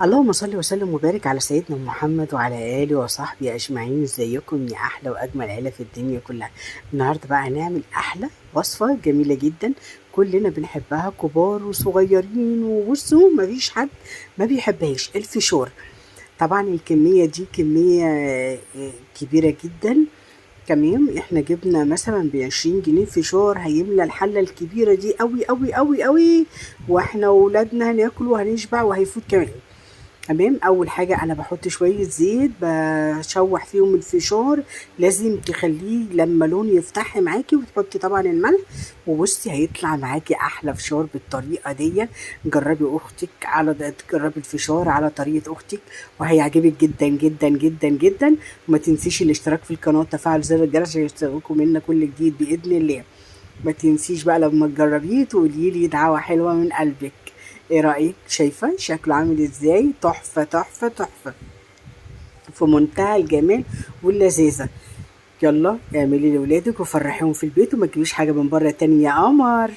اللهم صل وسلم وبارك على سيدنا محمد وعلى آله وصحبه أجمعين. ازيكم يا أحلى وأجمل عيلة في الدنيا كلها؟ النهاردة بقى هنعمل أحلى وصفة جميلة جدا كلنا بنحبها، كبار وصغيرين، وبصوا مفيش حد ما بيحبهاش، الفشار. طبعا الكمية دي كمية كبيرة جدا. تمام، احنا جبنا مثلا ب20 جنيه فشار هيملى الحلة الكبيرة دي قوي قوي قوي قوي، واحنا وولادنا هناكل وهنشبع وهيفوت كمان. تمام، اول حاجه انا بحط شويه زيت بشوح فيهم الفشار، لازم تخليه لما لون يفتح معاكي، وتحطي طبعا الملح. وبصي هيطلع معاكي احلى فشار بالطريقه دي. جربي الفشار على طريقه اختك وهيعجبك جدا جدا جدا جدا. وما تنسيش الاشتراك في القناه وتفعيل زر الجرس عشان يشتركوا منا كل جديد باذن الله. ما تنسيش بقى لما تجربيه تقولي لي دعوة حلوة من قلبك. ايه رأيك؟ شايفة شكله عامل ازاي؟ تحفة تحفة تحفة، في منتهى الجمال واللذاذة. يلا اعملي لولادك وفرحيهم في البيت، وما تجيبيش حاجة من بره تاني يا قمر.